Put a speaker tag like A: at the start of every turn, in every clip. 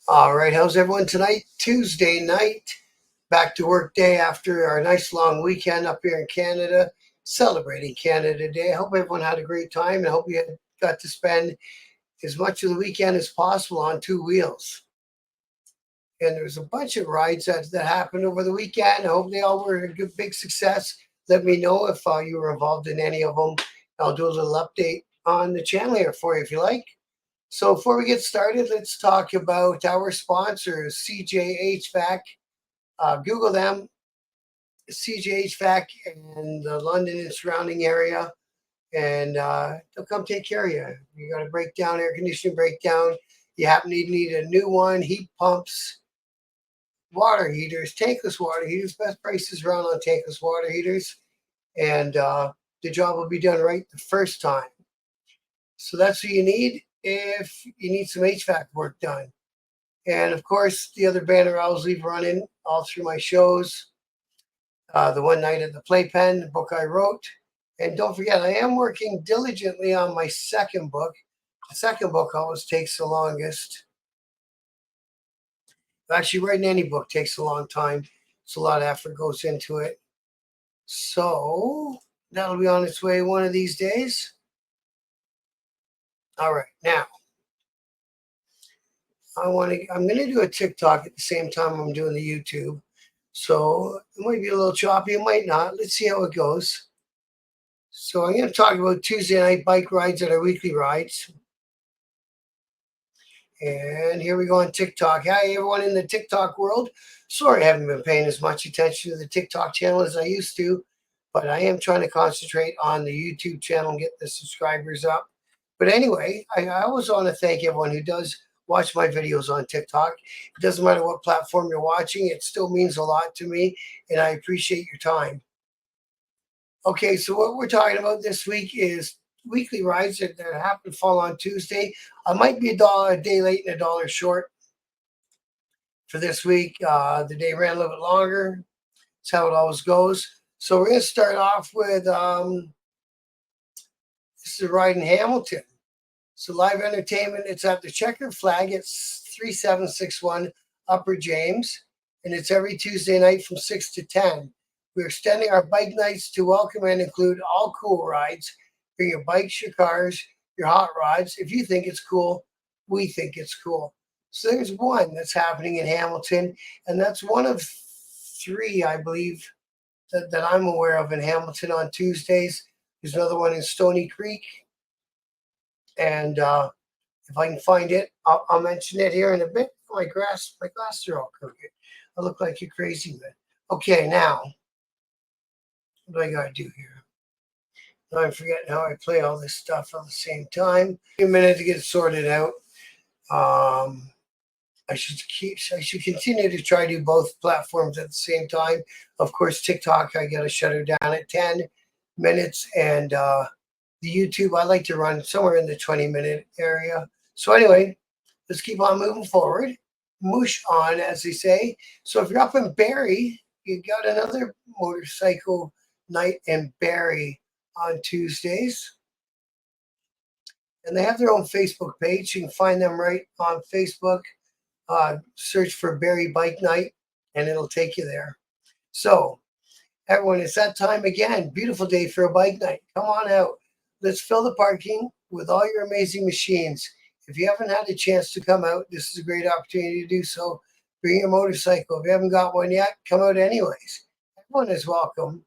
A: All right, how's everyone tonight? Tuesday night, back to work day after our nice long weekend up here in Canada, celebrating Canada Day. I hope everyone had a great time and I hope you got to spend as much of the weekend as possible on two wheels. And there's a bunch of rides that happened over the weekend. I hope they all were a good, big success. Let me know if you were involved in any of them. I'll do a little update on the channel here for you if you like. So before we get started, let's talk about our sponsors, CJ HVAC. Google them, CJ HVAC in the London and surrounding area, and they'll come take care of you. You got a breakdown, air conditioning breakdown. You happen to need a new one, heat pumps, water heaters, tankless water heaters. Best prices around on tankless water heaters, and the job will be done right the first time. So that's what you need if you need some HVAC work done. And of course, the other banner I always leave running all through my shows. The One Night at the Playpen, the book I wrote. And don't forget, I am working diligently on my second book. The second book always takes the longest. Actually, writing any book takes a long time. It's a lot of effort goes into it. So that'll be on its way one of these days. All right, now I'm going to do a TikTok at the same time I'm doing the YouTube. So it might be a little choppy, it might not. Let's see how it goes. So I'm going to talk about Tuesday night bike rides at our weekly rides. And here we go on TikTok. Hi, everyone in the TikTok world. Sorry I haven't been paying as much attention to the TikTok channel as I used to, but I am trying to concentrate on the YouTube channel and get the subscribers up. But anyway, I always want to thank everyone who does watch my videos on TikTok. It doesn't matter what platform you're watching, it still means a lot to me, and I appreciate your time. Okay, so what we're talking about this week is weekly rides that happen to fall on Tuesday. I might be a day late and a dollar short for this week. The day ran a little bit longer. That's how it always goes. So we're going to start off with this is a ride in Hamilton. So live entertainment. It's at the Checkered Flag. It's 3761 Upper James, and it's every Tuesday night from 6 to 10. We're extending our bike nights to welcome and include all cool rides. Bring your bikes, your cars, your hot rods. If you think it's cool, we think it's cool. So there's one that's happening in Hamilton, and that's one of three, I believe, that I'm aware of in Hamilton on Tuesdays. There's another one in Stony Creek. And if I can find it, I'll mention it here in a bit. My glasses are all crooked. I look like a crazy man. Okay, now, what do I got to do here? Now I'm forgetting how I play all this stuff at the same time. A minute to get it sorted out. I should continue to try to do both platforms at the same time. Of course, TikTok, I got to shut her down at 10 minutes. And the YouTube, I like to run somewhere in the 20-minute area. So anyway, let's keep on moving forward. Moosh on, as they say. So if you're up in Barrie, you got another motorcycle night in Barrie on Tuesdays. And they have their own Facebook page. You can find them right on Facebook. Search for Barrie Bike Night, and it'll take you there. So, everyone, it's that time again. Beautiful day for a bike night. Come on out. Let's fill the parking with all your amazing machines. If you haven't had a chance to come out, this is a great opportunity to do so. Bring your motorcycle. If you haven't got one yet, come out anyways. Everyone is welcome.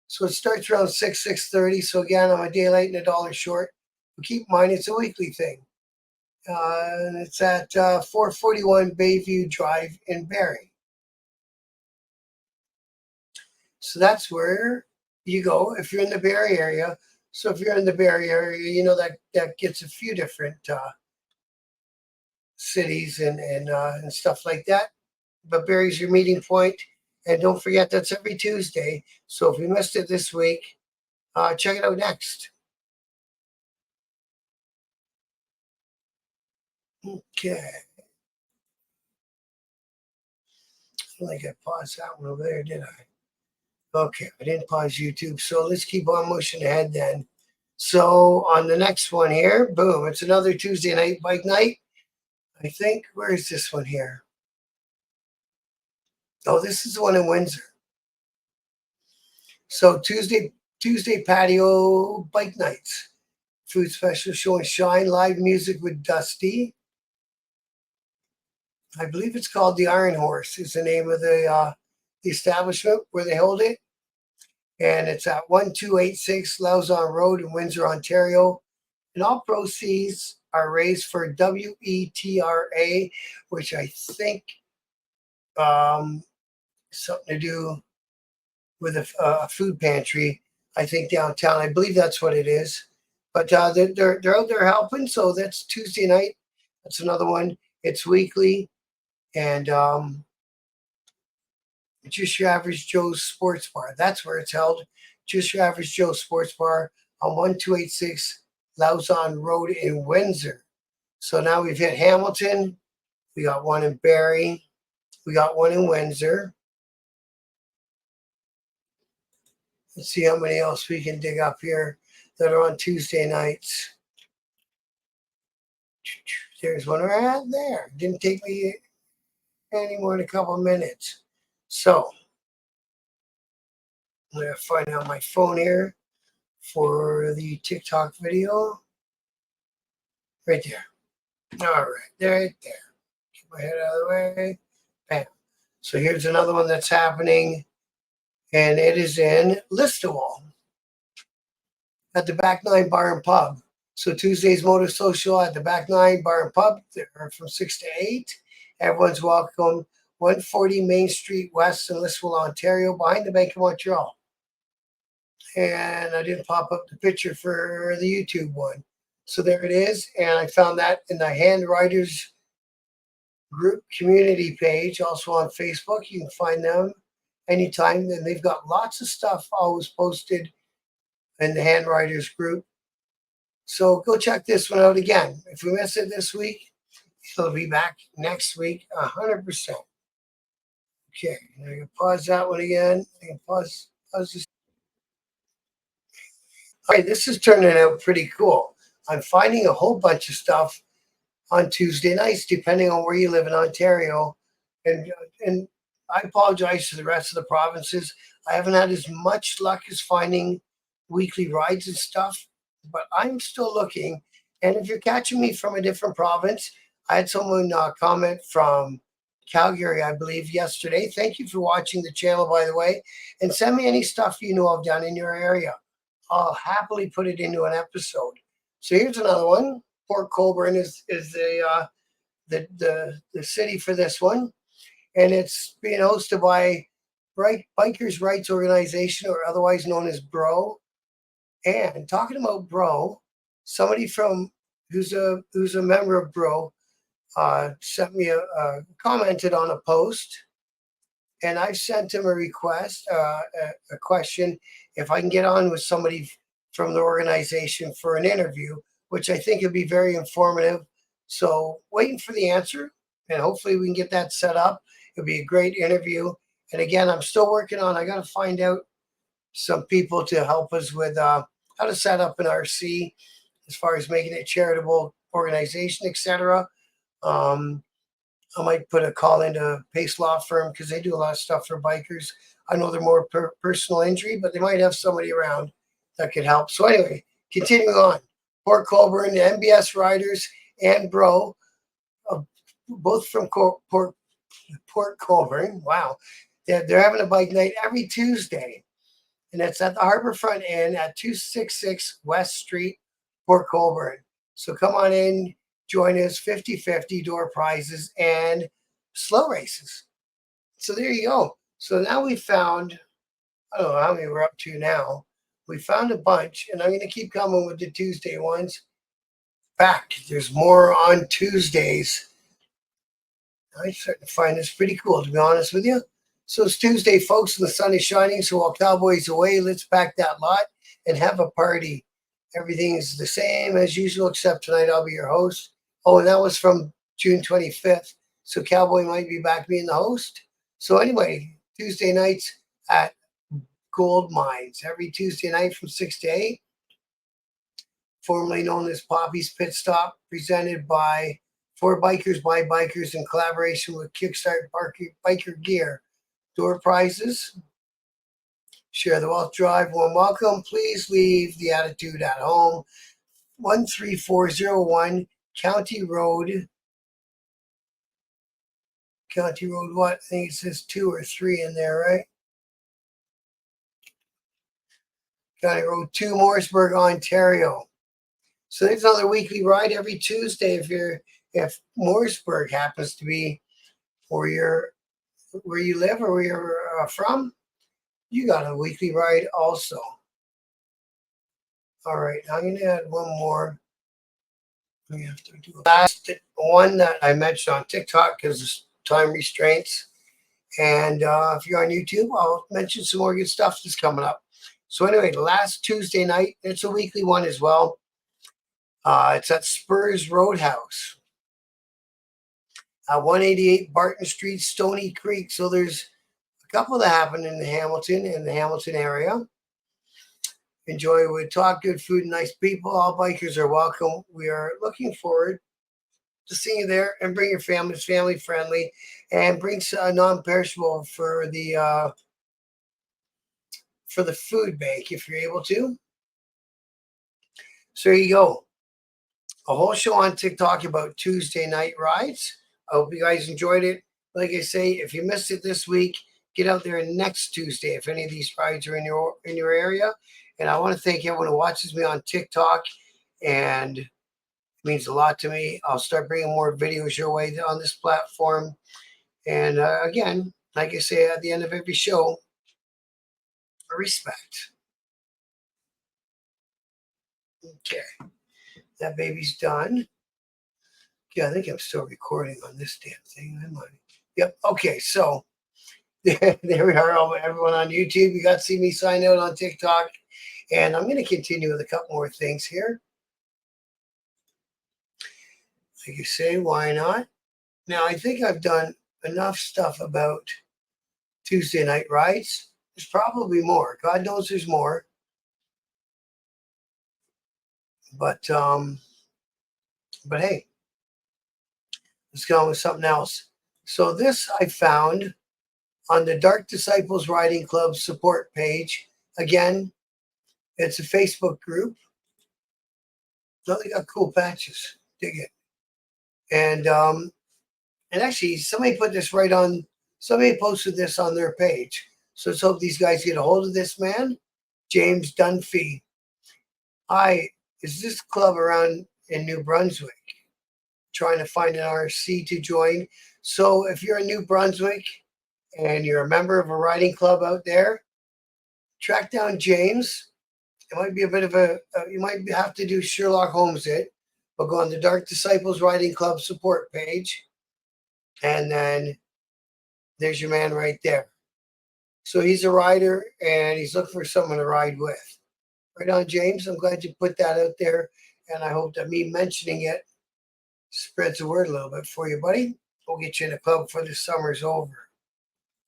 A: So it starts around 6:30. So again, I'm a day late and a dollar short. But keep in mind, it's a weekly thing. And it's at 441 Bayview Drive in Barrie. So that's where you go if you're in the Barrie area. So if you're in the Barrie area, you know that gets a few different cities and stuff like that. But Barrie's your meeting point. And don't forget, that's every Tuesday. So if you missed it this week, check it out next. Okay. I don't think I paused that one over there, did I? Okay, I didn't pause YouTube. So let's keep on motion ahead then. So on the next one here, boom, it's another Tuesday night bike night. I think, where is this one here? Oh, this is the one in Windsor. So Tuesday patio bike nights. Food special showing shine, live music with Dusty. I believe it's called the Iron Horse is the name of the establishment where they hold it. And it's at 1286 Lauzon Road in Windsor, Ontario. And all proceeds are raised for WETRA, which I think um, something to do with a food pantry, I think downtown. I believe that's what it is. But they're out there helping. So that's Tuesday night. That's another one. It's weekly. And Just Your Average Joe's Sports Bar. That's where it's held. Just Your Average Joe Sports Bar on 1286 Lauzon Road in Windsor. So now we've hit Hamilton. We got one in Barrie. We got one in Windsor. Let's see how many else we can dig up here that are on Tuesday nights. There's one right there. Didn't take me any more than a couple of minutes. So I'm going to find out my phone here for the TikTok video. Right there. All right, right there. Keep my head out of the way. Bam. So here's another one that's happening, and it is in Listowel at the Back Nine Bar and Pub. So Tuesday's Motor Social at the Back Nine Bar and Pub. They're from 6 to 8. Everyone's welcome. 140 Main Street West in Listowel, Ontario, behind the Bank of Montreal. And I didn't pop up the picture for the YouTube one. So there it is. And I found that in the Handwriters Group community page, also on Facebook. You can find them anytime. And they've got lots of stuff always posted in the Handwriters Group. So go check this one out again. If we miss it this week, it'll be back next week, 100%. Okay, I can pause that one again. I can pause this. All right, this is turning out pretty cool. I'm finding a whole bunch of stuff on Tuesday nights, depending on where you live in Ontario. And I apologize to the rest of the provinces. I haven't had as much luck as finding weekly rides and stuff, but I'm still looking. And if you're catching me from a different province, I had someone comment from Calgary, I believe, yesterday. Thank you for watching the channel, by the way. And send me any stuff you know of down in your area. I'll happily put it into an episode. So here's another one. Port Colborne is the city for this one, and it's being hosted by Bikers Rights Organization, or otherwise known as BRO. And talking about BRO, somebody from who's a member of BRO sent me commented on a post, and I sent him a request, a question, if I can get on with somebody from the organization for an interview, which I think would be very informative. So waiting for the answer, and hopefully we can get that set up. It'll be a great interview. And again, I'm still working on, I got to find out some people to help us with how to set up an RC as far as making it charitable organization, etc. I might put a call into Pace Law Firm because they do a lot of stuff for bikers. I know they're more personal injury, but they might have somebody around that could help. So anyway, continuing on. Port Colborne, the MBS Riders, and BRO, both from Port Colborne. Wow. They're having a bike night every Tuesday. And it's at the Harborfront Inn at 266 West Street, Port Colborne. So come on in, join us, 50-50 door prizes and slow races. So there you go. So now we found, I don't know how many we're up to now. We found a bunch, and I'm going to keep coming with the Tuesday ones. Back, there's more on Tuesdays. I'm starting to find this pretty cool, to be honest with you. So it's Tuesday, folks, and the sun is shining. So while Cowboys away, let's pack that lot and have a party. Everything is the same as usual, except tonight I'll be your host. Oh, and that was from June 25th. So Cowboy might be back being the host. So anyway, Tuesday nights at Gold Mines. Every Tuesday night from 6 to 8. Formerly known as Poppy's Pit Stop, presented by For bikers by bikers in collaboration with Kickstart Biker Gear. Door prizes. Share the Wealth Drive. Warm welcome. Please leave the attitude at home. 13401 County Road. County Road what? I think it says 2 or 3 in there, right? County Road 2, Morrisburg, Ontario. So there's another weekly ride every Tuesday. If Morrisburg happens to be where you live or where you're from, you got a weekly ride also. All right, I'm going to add one more. We have to do last one that I mentioned on TikTok because of time restraints. And if you're on YouTube, I'll mention some more good stuff that's coming up. So anyway, last Tuesday night, it's a weekly one as well. It's at Spurs Roadhouse. 188 Barton Street, Stony Creek. So there's a couple that happen in the Hamilton area. Enjoy with talk, good food, and nice people. All bikers are welcome. We are looking forward to seeing you there, and bring your family. It's family friendly, and bring non-perishable for the food bank if you're able to. So there you go. A whole show on TikTok about Tuesday night rides. I hope you guys enjoyed it. Like I say, if you missed it this week, get out there next Tuesday if any of these rides are in your area. And I want to thank everyone who watches me on TikTok, and it means a lot to me. I'll start bringing more videos your way on this platform. And again, like I say at the end of every show, respect. Okay, that baby's done. Yeah, I think I'm still recording on this damn thing. Am I? Yep. Okay, so there we are, everyone on YouTube. You got to see me sign out on TikTok. And I'm going to continue with a couple more things here. Like you say, why not? Now, I think I've done enough stuff about Tuesday night rides. There's probably more. God knows there's more. But hey, let's go on with something else. So this I found on the Dark Disciples Riding Club support page. Again, it's a Facebook group. So they got cool patches. Dig it. And actually, somebody put this right on. Somebody posted this on their page. So let's hope these guys get a hold of this man, James Dunphy. Hi, is this club around in New Brunswick? Trying to find an RC to join. So if you're in New Brunswick and you're a member of a riding club out there, track down James. It might be a bit of you might have to do Sherlock Holmes it, but go on the Dark Disciples Riding Club support page, and then there's your man right there. So he's a rider, and he's looking for someone to ride with. Right on, James. I'm glad you put that out there, and I hope that me mentioning it spreads the word a little bit for you, buddy. We'll get you in the club before the summer's over.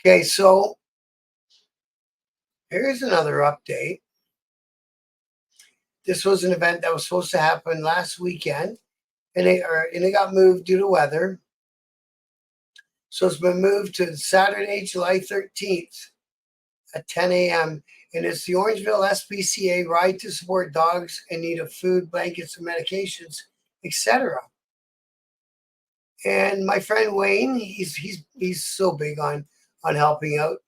A: Okay, so here's another update. This was an event that was supposed to happen last weekend, and it got moved due to weather. So it's been moved to Saturday, July 13th at 10 a.m. And it's the Orangeville SPCA Ride to Support Dogs in Need of Food, Blankets, and Medications, etc. And my friend Wayne, he's so big on helping out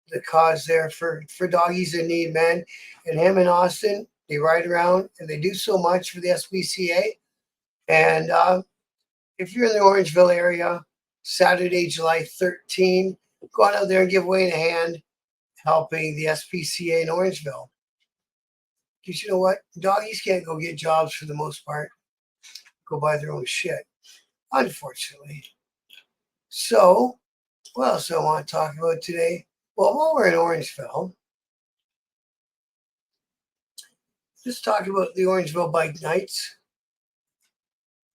A: the cause there for doggies in need, man. And him and Austin, they ride around and they do so much for the SPCA. And if you're in the Orangeville area, Saturday, July 13, go on out there and give Wayne a hand helping the SPCA in Orangeville. Because you know what? Doggies can't go get jobs for the most part. Go buy their own shit, unfortunately. So, what else do I want to talk about today? Well, while we're in Orangeville, let's talk about the Orangeville Bike Nights.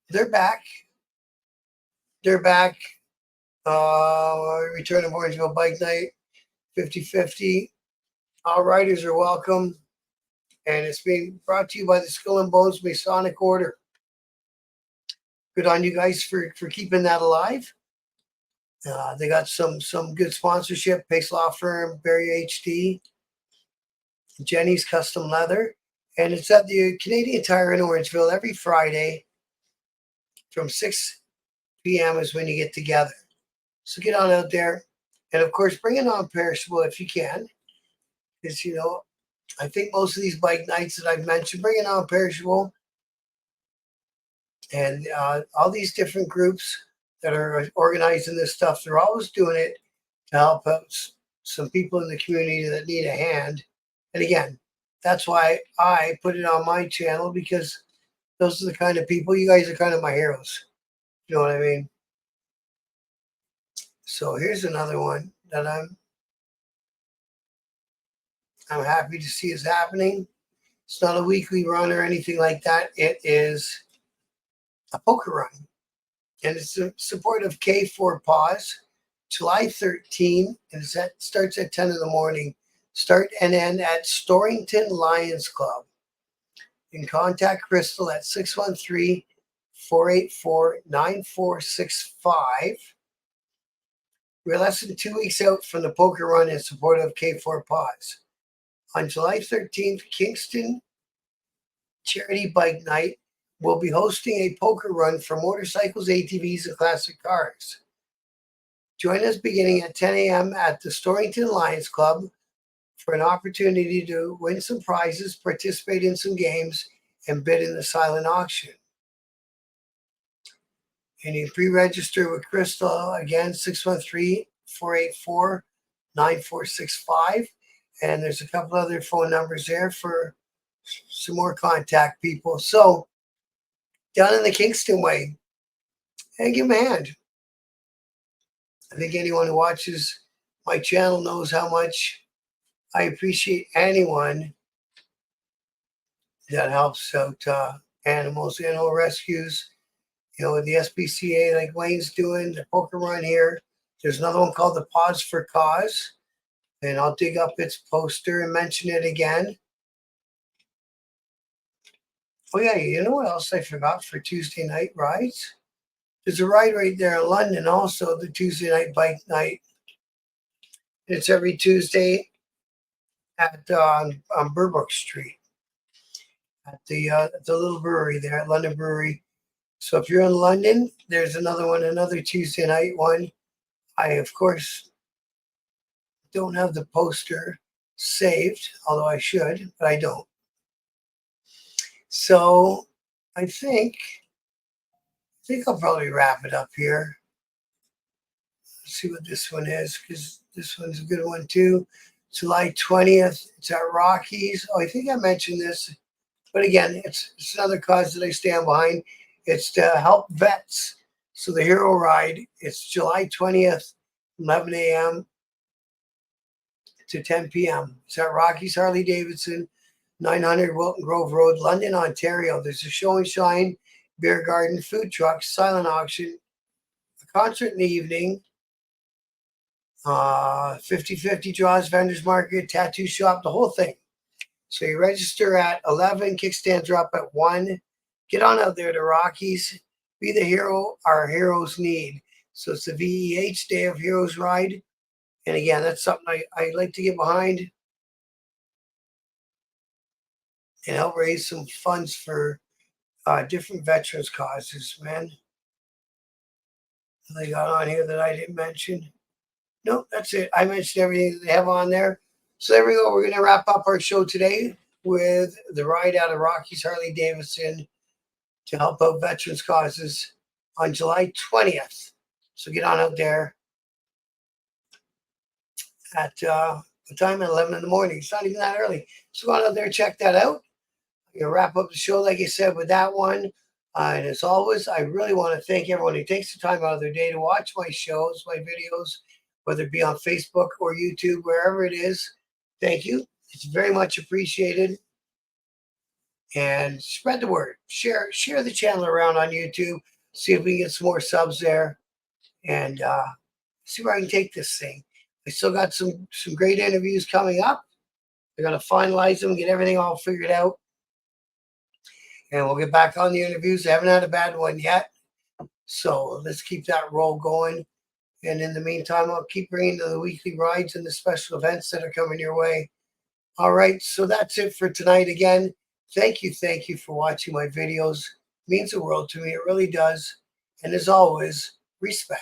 A: They're back. They're back. Return of Orangeville Bike Night, 50-50. All riders are welcome. and it's being brought to you by the Skull and Bones Masonic Order. Good on you guys for keeping that alive. They got some good sponsorship. Pace Law Firm, Barry HD, Jenny's Custom Leather, and it's at the Canadian Tire in Orangeville every Friday from 6 p.m. is when you get together. So get on out there, and of course, bring a non-perishable if you can, because I think most of these bike nights that I've mentioned, bring a non-perishable, and all these different groups that are organizing this stuff, they're always doing it to help out some people in the community that need a hand. And again, that's why I put it on my channel, because those are the kind of people, you guys are kind of my heroes. You know what I mean? So here's another one that I'm happy to see is happening. It's not a weekly run or anything like that. It is a poker run. And it's in support of K4 Paws, July 13, and starts at 10 in the morning. Start and end at Storrington Lions Club. You can contact Crystal at 613-484-9465. We're less than 2 weeks out from the poker run in support of K4 Paws. On July 13th, Kingston Charity Bike Night will be hosting a poker run for motorcycles, ATVs, and classic cars. Join us beginning at 10 a.m. at the Storrington Lions Club for an opportunity to win some prizes, participate in some games, and bid in the silent auction. And you pre-register with Crystal, again, 613-484-9465. And there's a couple other phone numbers there for some more contact people. So, down in the Kingston way, and give them a hand. I think anyone who watches my channel knows how much I appreciate anyone that helps out animals, animal rescues. The SPCA, like Wayne's doing, the poker run here. There's another one called the Paws for Cause, and I'll dig up its poster and mention it again. Oh yeah, you know what else I forgot for Tuesday night rides? There's a ride right there in London also, the Tuesday night bike night. It's every Tuesday at on Burbrook Street at the little brewery there at London Brewery. So if you're in London, there's another one, another Tuesday night one. I, of course, don't have the poster saved, although I should, but I don't. So I think I'll probably wrap it up here. Let's see what this one is, because this one's a good one too. July 20th, it's at Rockies. Oh, I think I mentioned this, but again, it's another cause that I stand behind. It's to help vets. So the Hero Ride, it's July 20th, 11 a.m. to 10 p.m. It's at Rockies Harley Davidson, 900 Wilton Grove Road, London, Ontario. There's a show and shine, beer garden, food trucks, silent auction, a concert in the evening, 50-50 draws, vendors market, tattoo shop, the whole thing. So you register at 11, kickstands are up at 1. Get on out there to Rockies. Be the hero our heroes need. So it's the VEH Day of Heroes Ride. And again, that's something I like to get behind and help raise some funds for different veterans causes, man. They got on here that I didn't mention. Nope, that's it. I mentioned everything that they have on there. So there we go. We're going to wrap up our show today with the ride out of Rockies Harley Davidson to help out veterans causes on July 20th. So get on out there at the time at 11 in the morning. It's not even that early. So go on out there, check that out. I'm going to wrap up the show, like I said, with that one. And as always, I really want to thank everyone who takes the time out of their day to watch my shows, my videos, whether it be on Facebook or YouTube, wherever it is. Thank you. It's very much appreciated. And spread the word. Share the channel around on YouTube. See if we can get some more subs there. And see where I can take this thing. I still got some great interviews coming up. They're going to finalize them, get everything all figured out, and we'll get back on the interviews. I haven't had a bad one yet, so let's keep that roll going. And in the meantime, I'll keep bringing the weekly rides and the special events that are coming your way. All right, so that's it for tonight. Again, thank you for watching my videos. It means the world to me. It really does. And as always, respect.